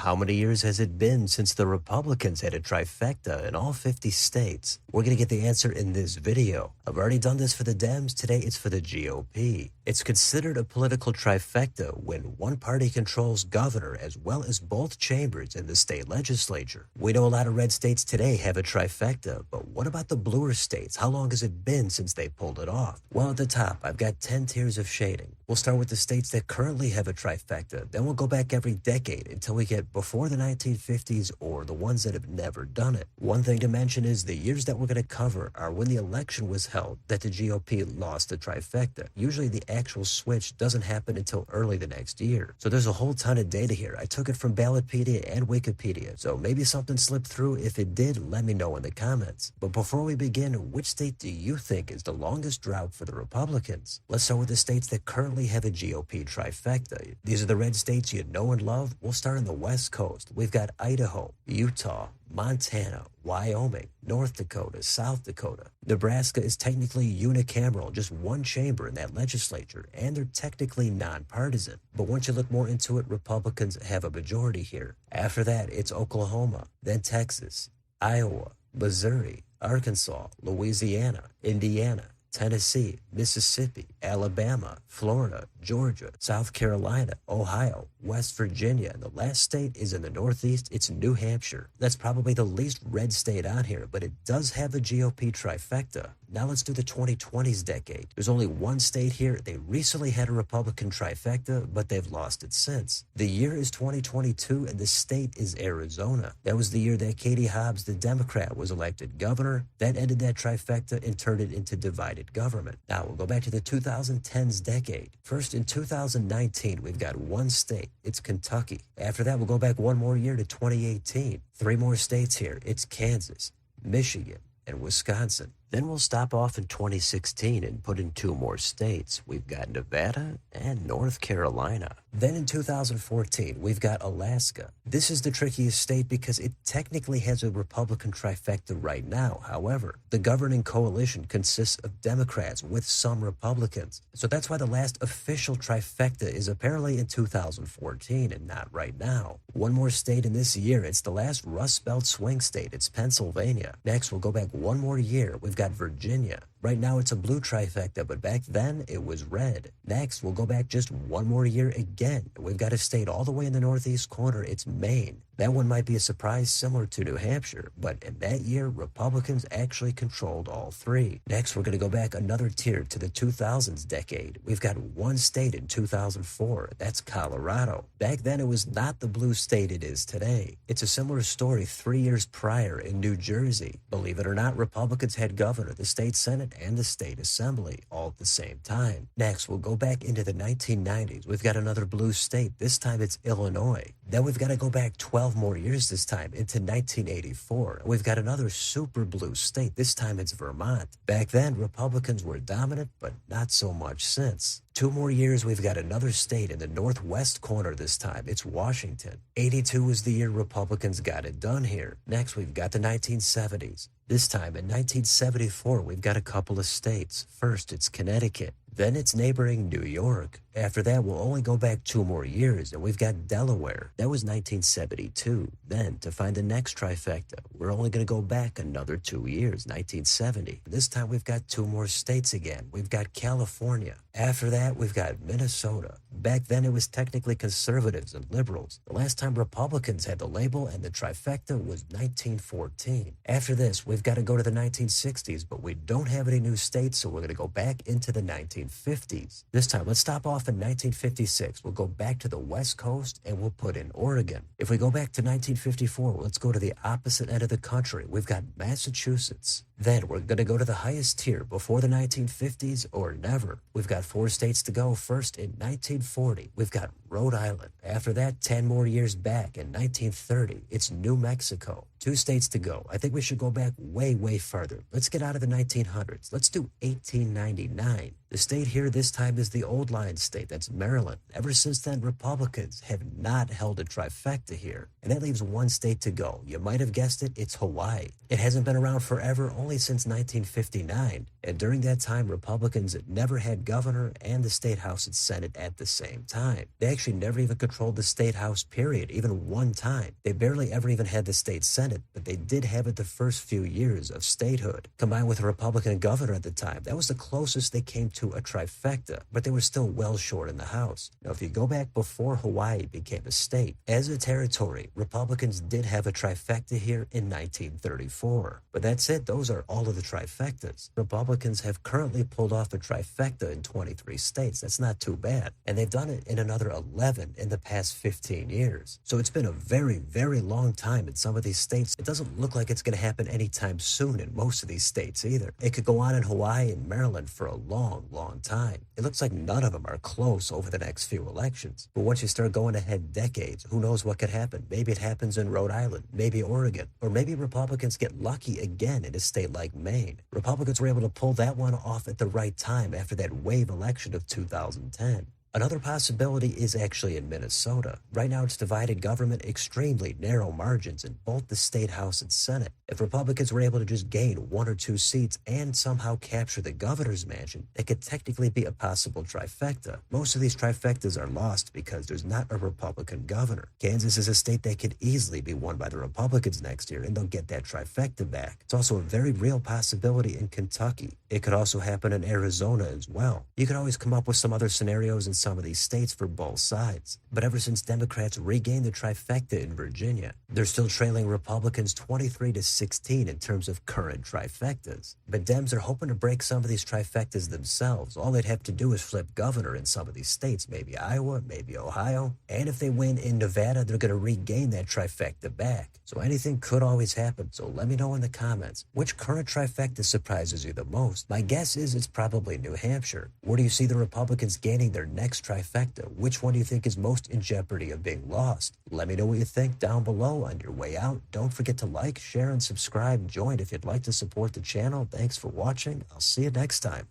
How many years has it been since the Republicans had a trifecta in all 50 states? We're going to get the answer in this video. I've already done this for the Dems. Today it's for the GOP. It's considered a political trifecta when one party controls governor as well as both chambers in the state legislature. We know a lot of red states today have a trifecta, but what about the bluer states? How long has it been since they pulled it off? Well, at the top, I've got 10 tiers of shading. We'll start with the states that currently have a trifecta. Then we'll go back every decade until we get before the 1950s or the ones that have never done it. One thing to mention is the years that we're going to cover are when the election was held that the GOP lost the trifecta. Usually the actual switch doesn't happen until early the next year. So there's a whole ton of data here. I took it from Ballotpedia and Wikipedia. So maybe something slipped through. If it did, let me know in the comments. But before we begin, which state do you think is the longest drought for the Republicans? Let's start with the states that currently have a GOP trifecta. These are the red states you know and love. We'll start on the West Coast. We've got Idaho, Utah, Montana, Wyoming, North Dakota, South Dakota. Nebraska is technically unicameral, just one chamber in that legislature, and they're technically nonpartisan. But once you look more into it, Republicans have a majority here. After that, it's Oklahoma, then Texas, Iowa, Missouri, Arkansas, Louisiana, Indiana, Tennessee, Mississippi, Alabama, Florida, Georgia, South Carolina, Ohio, West Virginia, and the last state is in the Northeast. It's New Hampshire. That's probably the least red state on here, but it does have a GOP trifecta. Now let's do the 2020s decade. There's only one state here. They recently had a Republican trifecta, but they've lost it since. The year is 2022, and the state is Arizona. That was the year that Katie Hobbs, the Democrat, was elected governor. That ended that trifecta and turned it into divided government. Now we'll go back to the 2010s decade. First, in 2019, we've got one state. It's Kentucky. After that, we'll go back one more year to 2018. Three more states here. It's Kansas, Michigan, and Wisconsin. Then we'll stop off in 2016 and put in two more states. We've got Nevada and North Carolina. Then in 2014, we've got Alaska. This is the trickiest state because it technically has a Republican trifecta right now. However, the governing coalition consists of Democrats with some Republicans. So that's why the last official trifecta is apparently in 2014 and not right now. One more state in this year. It's the last Rust Belt swing state. It's Pennsylvania. Next, we'll go back one more year. We've got Virginia. Right now it's a blue trifecta, but back then it was red. Next, we'll go back just one more year again. We've got a state all the way in the northeast corner. It's Maine. That one might be a surprise similar to New Hampshire, but in that year, Republicans actually controlled all three. Next, we're going to go back another tier to the 2000s decade. We've got one state in 2004. That's Colorado. Back then, it was not the blue state it is today. It's a similar story 3 years prior in New Jersey. Believe it or not, Republicans had governor, the state senate, and the state assembly all at the same time. Next, we'll go back into the 1990s. We've got another blue state. This time it's Illinois. Then we've got to go back 12 more years this time into 1984. We've got another super blue state. This time it's Vermont. Back then, Republicans were dominant, but not so much since. 2 more years, we've got another state in the northwest corner this time. It's Washington. 82 was the year Republicans got it done here. Next, we've got the 1970s. This time, in 1974, we've got a couple of states. First, it's Connecticut. Then it's neighboring New York. After that, we'll only go back 2 more years, and we've got Delaware. That was 1972. Then, to find the next trifecta, we're only going to go back another 2 years, 1970. This time, we've got 2 more states again. We've got California. After that, we've got Minnesota. Back then, it was technically conservatives and liberals. The last time Republicans had the label and the trifecta was 1914. After this, we've got to go to the 1960s, but we don't have any new states, so we're going to go back into the 1950s. This time, let's stop off in 1956. We'll go back to the West Coast, and we'll put in Oregon. If we go back to 1954, let's go to the opposite end of the country. We've got Massachusetts. Then we're going to go to the highest tier before the 1950s or never. We've got 4 states to go. First, in 1940, we've got Rhode Island. After that, 10 more years back in 1930, it's New Mexico. 2 states to go. I think we should go back way, way further. Let's get out of the 1900s. Let's do 1899. The state here this time is the old line state. That's Maryland. Ever since then, Republicans have not held a trifecta here. And that leaves 1 state to go. You might have guessed it, it's Hawaii. It hasn't been around forever, only since 1959. And during that time, Republicans never had governor and the state house and senate at the same time. They actually never even controlled the state house, period, even one time. They barely ever even had the state senate, but they did have it the first few years of statehood. Combined with a Republican governor at the time, that was the closest they came to a trifecta, but they were still well short in the House. Now, if you go back before Hawaii became a state, as a territory, Republicans did have a trifecta here in 1934. But that's it. Those are all of the trifectas. Republicans have currently pulled off a trifecta in 23 states. That's not too bad. And they've done it in another 11 in the past 15 years. So it's been a very, very long time in some of these states. It doesn't look like it's going to happen anytime soon in most of these states either. It could go on in Hawaii and Maryland for a long, long time. It looks like none of them are close over the next few elections. But once you start going ahead decades, who knows what could happen? Maybe it happens in Rhode Island, maybe Oregon, or maybe Republicans get lucky again in a state like Maine. Republicans were able to pull that one off at the right time after that wave election of 2010. Another possibility is actually in Minnesota. Right now, it's divided government, extremely narrow margins in both the state house and senate. If Republicans were able to just gain 1 or 2 seats and somehow capture the governor's mansion, it could technically be a possible trifecta. Most of these trifectas are lost because there's not a Republican governor. Kansas is a state that could easily be won by the Republicans next year, and they'll get that trifecta back. It's also a very real possibility in Kentucky. It could also happen in Arizona as well. You could always come up with some other scenarios in some of these states for both sides. But ever since Democrats regained the trifecta in Virginia, they're still trailing Republicans 23-16 in terms of current trifectas. But Dems are hoping to break some of these trifectas themselves. All they'd have to do is flip governor in some of these states, maybe Iowa, maybe Ohio. And if they win in Nevada, they're going to regain that trifecta back. So anything could always happen. So let me know in the comments, which current trifecta surprises you the most? My guess is it's probably New Hampshire. Where do you see the Republicans gaining their next trifecta? Which one do you think is most in jeopardy of being lost? Let me know what you think down below. On your way out, don't forget to like, share, and subscribe. Join if you'd like to support the channel. Thanks for watching. I'll see you next time.